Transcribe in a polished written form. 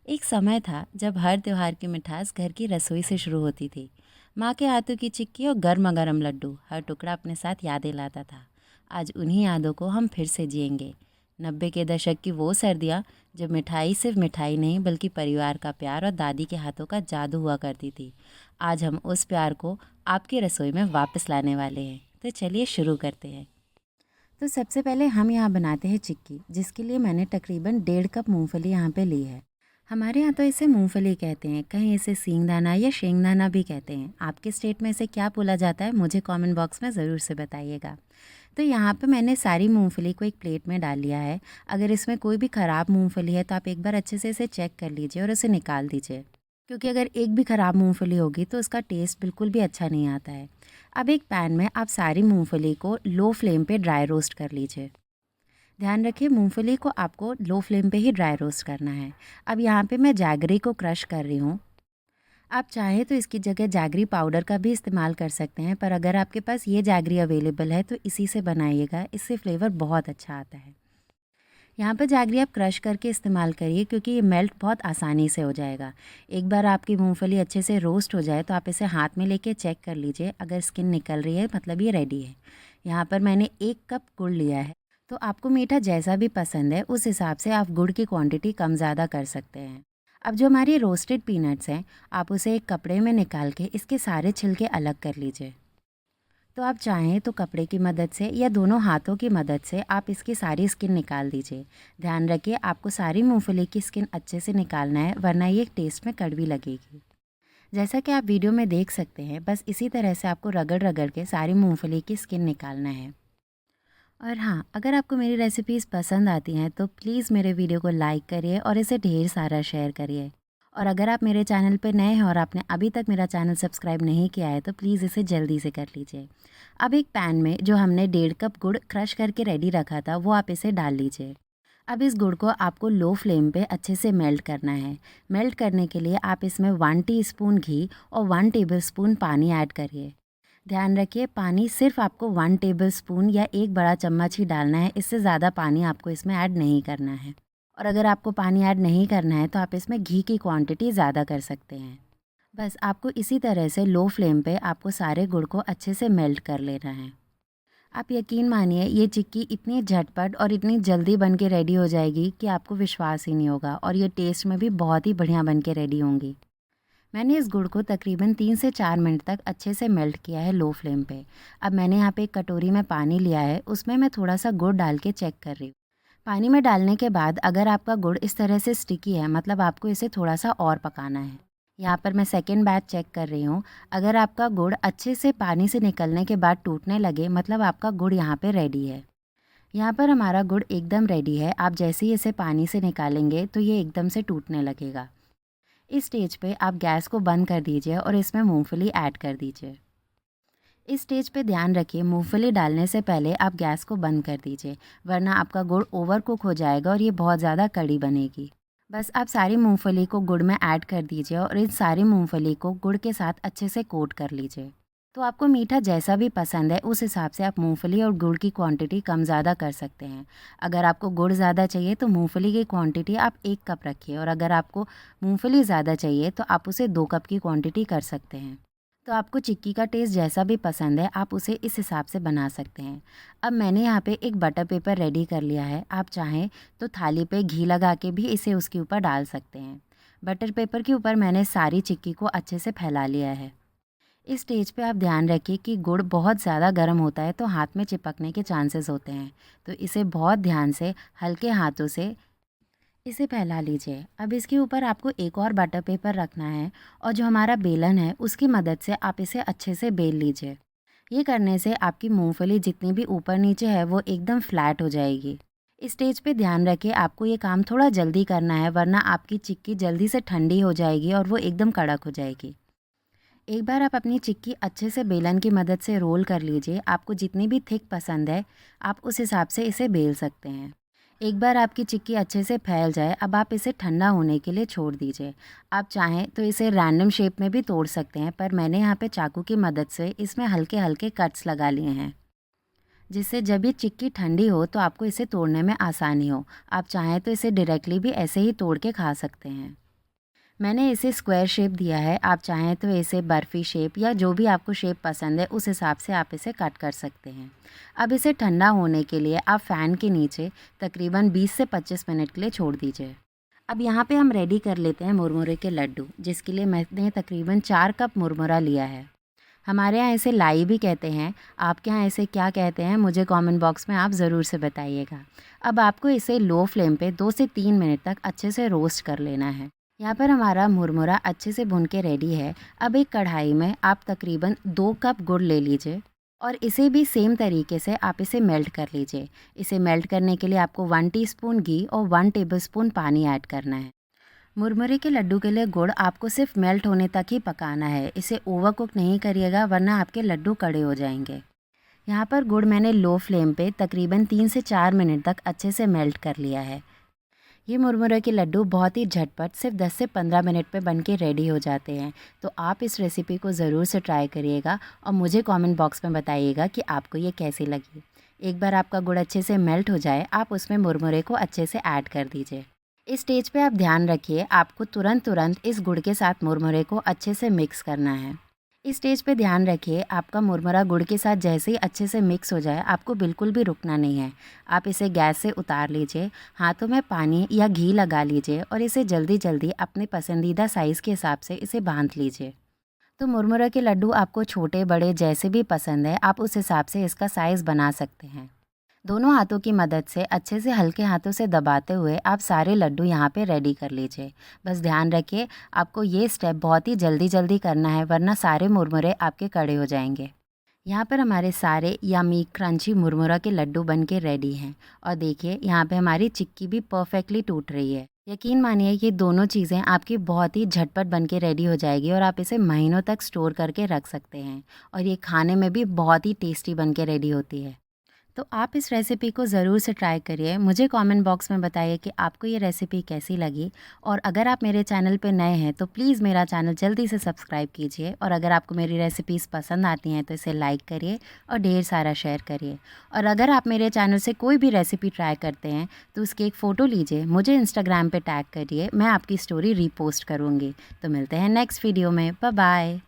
एक समय था जब हर त्योहार की मिठास घर की रसोई से शुरू होती थी। माँ के हाथों की चिक्की और गर्मा गर्म लड्डू हर टुकड़ा अपने साथ यादें लाता था। आज उन्हीं यादों को हम फिर से जिएंगे। 90 के दशक की वो सर्दियाँ जब मिठाई सिर्फ मिठाई नहीं बल्कि परिवार का प्यार और दादी के हाथों का जादू हुआ करती थी। आज हम उस प्यार को आपकी रसोई में वापस लाने वाले हैं, तो चलिए शुरू करते हैं। तो सबसे पहले हम यहाँ बनाते हैं चिक्की, जिसके लिए मैंने तकरीबन 1.5 कप मूंगफली यहाँ पे ली है। हमारे यहाँ तो इसे मूंगफली कहते हैं, कहीं इसे सींगदाना या शेंगदाना भी कहते हैं। आपके स्टेट में इसे क्या बोला जाता है मुझे कमेंट बॉक्स में ज़रूर से बताइएगा। तो यहाँ पे मैंने सारी मूंगफली को एक प्लेट में डाल लिया है। अगर इसमें कोई भी ख़राब मूंगफली है तो आप एक बार अच्छे से इसे चेक कर लीजिए और उसे निकाल दीजिए, क्योंकि अगर एक भी ख़राब मूंगफली होगी तो उसका टेस्ट बिल्कुल भी अच्छा नहीं आता है। अब एक पैन में आप सारी मूंगफली को लो फ्लेम पे ड्राई रोस्ट कर लीजिए। ध्यान रखिए मूंगफली को आपको लो फ्लेम पे ही ड्राई रोस्ट करना है। अब यहाँ पे मैं जैगरी को क्रश कर रही हूँ। आप चाहें तो इसकी जगह जैगरी पाउडर का भी इस्तेमाल कर सकते हैं, पर अगर आपके पास ये जैगरी अवेलेबल है तो इसी से बनाइएगा, इससे फ्लेवर बहुत अच्छा आता है। यहाँ पर जैगरी आप क्रश करके इस्तेमाल करिए, क्योंकि ये मेल्ट बहुत आसानी से हो जाएगा। एक बार आपकी मूंगफली अच्छे से रोस्ट हो जाए तो आप इसे हाथ में लेके चेक कर लीजिए। अगर स्किन निकल रही है मतलब ये रेडी है। यहाँ पर मैंने 1 कप गुड़ लिया है। तो आपको मीठा जैसा भी पसंद है उस हिसाब से आप गुड़ की क्वांटिटी कम ज़्यादा कर सकते हैं। अब जो हमारी रोस्टेड पीनट्स हैं, आप उसे एक कपड़े में निकाल के इसके सारे छिलके अलग कर लीजिए। तो आप चाहें तो कपड़े की मदद से या दोनों हाथों की मदद से आप इसकी सारी स्किन निकाल दीजिए। ध्यान रखिए आपको सारी मूंगफली की स्किन अच्छे से निकालना है, वरना ये टेस्ट में कड़वी लगेगी। जैसा कि आप वीडियो में देख सकते हैं, बस इसी तरह से आपको रगड़ रगड़ के सारी मूंगफली की स्किन निकालना है। और हाँ, अगर आपको मेरी रेसिपीज़ पसंद आती हैं तो प्लीज़ मेरे वीडियो को लाइक करिए और इसे ढेर सारा शेयर करिए। और अगर आप मेरे चैनल पर नए हैं और आपने अभी तक मेरा चैनल सब्सक्राइब नहीं किया है तो प्लीज़ इसे जल्दी से कर लीजिए। अब एक पैन में जो हमने 1.5 कप गुड़ क्रश करके रेडी रखा था वो आप इसे डाल लीजिए। अब इस गुड़ को आपको लो फ्लेम पे अच्छे से मेल्ट करना है। मेल्ट करने के लिए आप इसमें 1 टीस्पून घी और 1 टेबलस्पून पानी ऐड करिए। ध्यान रखिए पानी सिर्फ आपको 1 टेबलस्पून या 1 बड़ा चम्मच ही डालना है, इससे ज़्यादा पानी आपको इसमें ऐड नहीं करना है। और अगर आपको पानी ऐड नहीं करना है तो आप इसमें घी की क्वांटिटी ज़्यादा कर सकते हैं। बस आपको इसी तरह से लो फ्लेम पे आपको सारे गुड़ को अच्छे से मेल्ट कर लेना है। आप यकीन मानिए ये चिक्की इतनी झटपट और इतनी जल्दी बन के रेडी हो जाएगी कि आपको विश्वास ही नहीं होगा, और ये टेस्ट में भी बहुत ही बढ़िया बन के रेडी होंगी। मैंने इस गुड़ को तकरीबन 3 से 4 मिनट तक अच्छे से मेल्ट किया है लो फ्लेम पे। अब मैंने यहाँ पे एक कटोरी में पानी लिया है, उसमें मैं थोड़ा सा गुड़ डाल के चेक कर रही हूँ। पानी में डालने के बाद अगर आपका गुड़ इस तरह से स्टिकी है मतलब आपको इसे थोड़ा सा और पकाना है। यहाँ पर मैं सेकेंड बैच चेक कर रही हूँ। अगर आपका गुड़ अच्छे से पानी से निकलने के बाद टूटने लगे मतलब आपका गुड़ यहाँ पे रेडी है। यहाँ पर हमारा गुड़ एकदम रेडी है। आप जैसे ही इसे पानी से निकालेंगे तो ये एकदम से टूटने लगेगा। इस स्टेज पे आप गैस को बंद कर दीजिए और इसमें मूंगफली ऐड कर दीजिए। इस स्टेज पे ध्यान रखिए मूंगफली डालने से पहले आप गैस को बंद कर दीजिए, वरना आपका गुड़ ओवर कुक हो जाएगा और ये बहुत ज़्यादा कड़ी बनेगी। बस आप सारी मूंगफली को गुड़ में ऐड कर दीजिए और इन सारी मूंगफली को गुड़ के साथ अच्छे से कोट कर लीजिए। तो आपको मीठा जैसा भी पसंद है उस हिसाब से आप मूंगफली और गुड़ की क्वांटिटी कम ज़्यादा कर सकते हैं। अगर आपको गुड़ ज़्यादा चाहिए तो मूंगफली की क्वांटिटी आप 1 कप रखिए, और अगर आपको मूंगफली ज़्यादा चाहिए तो आप उसे 2 कप की क्वांटिटी कर सकते हैं। तो आपको चिक्की का टेस्ट जैसा भी पसंद है आप उसे इस हिसाब से बना सकते हैं। अब मैंने यहाँ पे एक बटर पेपर रेडी कर लिया है। आप चाहें तो थाली पे घी लगा के भी इसे उसके ऊपर डाल सकते हैं। बटर पेपर के ऊपर मैंने सारी चिक्की को अच्छे से फैला लिया है। इस स्टेज पे आप ध्यान रखिए कि गुड़ बहुत ज़्यादा गर्म होता है तो हाथ में चिपकने के चांसेस होते हैं, तो इसे बहुत ध्यान से हल्के हाथों से इसे फैला लीजिए। अब इसके ऊपर आपको एक और बटर पेपर रखना है और जो हमारा बेलन है उसकी मदद से आप इसे अच्छे से बेल लीजिए। ये करने से आपकी मूंगफली जितनी भी ऊपर नीचे है वो एकदम फ्लैट हो जाएगी। इस स्टेज पे ध्यान रखिए आपको ये काम थोड़ा जल्दी करना है, वरना आपकी चिक्की जल्दी से ठंडी हो जाएगी और वो एकदम कड़क हो जाएगी। एक बार आप अपनी चिक्की अच्छे से बेलन की मदद से रोल कर लीजिए। आपको जितनी भी थिक पसंद है आप उस हिसाब से इसे बेल सकते हैं। एक बार आपकी चिक्की अच्छे से फैल जाए अब आप इसे ठंडा होने के लिए छोड़ दीजिए। आप चाहें तो इसे रैंडम शेप में भी तोड़ सकते हैं, पर मैंने यहाँ पे चाकू की मदद से इसमें हल्के हल्के कट्स लगा लिए हैं, जिससे जब ये चिक्की ठंडी हो तो आपको इसे तोड़ने में आसानी हो। आप चाहें तो इसे डायरेक्टली भी ऐसे ही तोड़ के खा सकते हैं। मैंने इसे स्क्वायर शेप दिया है, आप चाहें तो इसे बर्फ़ी शेप या जो भी आपको शेप पसंद है उस हिसाब से आप इसे कट कर सकते हैं। अब इसे ठंडा होने के लिए आप फ़ैन के नीचे तकरीबन 20 से 25 मिनट के लिए छोड़ दीजिए। अब यहाँ पे हम रेडी कर लेते हैं मुरमुरे के लड्डू, जिसके लिए मैंने तकरीबन 4 कप मुरमुरा लिया है। हमारे यहाँ इसे लाई भी कहते हैं, आपके यहाँ इसे क्या कहते हैं मुझे कमेंट बॉक्स में आप ज़रूर से बताइएगा। अब आपको इसे लो फ्लेम पे 2 से 3 मिनट तक अच्छे से रोस्ट कर लेना है। यहाँ पर हमारा मुरमुरा अच्छे से भुन के रेडी है। अब एक कढ़ाई में आप तकरीबन 2 कप गुड़ ले लीजिए और इसे भी सेम तरीके से आप इसे मेल्ट कर लीजिए। इसे मेल्ट करने के लिए आपको 1 टीस्पून घी और 1 टेबलस्पून पानी ऐड करना है। मुरमुरे के लड्डू के लिए गुड़ आपको सिर्फ मेल्ट होने तक ही पकाना है, इसे ओवर कुक नहीं करिएगा वरना आपके लड्डू कड़े हो जाएंगे। यहाँ पर गुड़ मैंने लो फ्लेम पे तकरीबन 3 से 4 मिनट तक अच्छे से मेल्ट कर लिया है। ये मुरमुरे के लड्डू बहुत ही झटपट सिर्फ 10 से 15 मिनट पे बन के रेडी हो जाते हैं। तो आप इस रेसिपी को ज़रूर से ट्राई करिएगा और मुझे कमेंट बॉक्स में बताइएगा कि आपको ये कैसी लगी। एक बार आपका गुड़ अच्छे से मेल्ट हो जाए, आप उसमें मुरमुरे को अच्छे से ऐड कर दीजिए। इस स्टेज पे आप ध्यान रखिए, आपको तुरंत इस गुड़ के साथ मुरमुरे को अच्छे से मिक्स करना है। इस स्टेज पे ध्यान रखिए, आपका मुरमुरा गुड़ के साथ जैसे ही अच्छे से मिक्स हो जाए, आपको बिल्कुल भी रुकना नहीं है। आप इसे गैस से उतार लीजिए, हाथों में पानी या घी लगा लीजिए और इसे जल्दी अपने पसंदीदा साइज़ के हिसाब से इसे बांध लीजिए। तो मुरमुरा के लड्डू आपको छोटे बड़े जैसे भी पसंद है, आप उस हिसाब से इसका साइज़ बना सकते हैं। दोनों हाथों की मदद से अच्छे से हल्के हाथों से दबाते हुए आप सारे लड्डू यहाँ पे रेडी कर लीजिए। बस ध्यान रखिए, आपको ये स्टेप बहुत ही जल्दी करना है वरना सारे मुरमुरे आपके कड़े हो जाएंगे। यहाँ पर हमारे सारे यम्मी क्रंची मुरमुरा के लड्डू बन के रेडी हैं और देखिए यहाँ पे हमारी चिक्की भी परफेक्टली टूट रही है। यकीन मानिए ये दोनों चीज़ें आपकी बहुत ही झटपट बन के रेडी हो जाएगी और आप इसे महीनों तक स्टोर करके रख सकते हैं और ये खाने में भी बहुत ही टेस्टी बन के रेडी होती है। तो आप इस रेसिपी को ज़रूर से ट्राई करिए। मुझे कमेंट बॉक्स में बताइए कि आपको ये रेसिपी कैसी लगी और अगर आप मेरे चैनल पे नए हैं तो प्लीज़ मेरा चैनल जल्दी से सब्सक्राइब कीजिए और अगर आपको मेरी रेसिपीज़ पसंद आती हैं तो इसे लाइक करिए और ढेर सारा शेयर करिए। और अगर आप मेरे चैनल से कोई भी रेसिपी ट्राई करते हैं तो उसकी एक फ़ोटो लीजिए, मुझे इंस्टाग्राम पर टैग करिए, मैं आपकी स्टोरी रीपोस्ट करूँगी। तो मिलते हैं नेक्स्ट वीडियो में। Bye bye.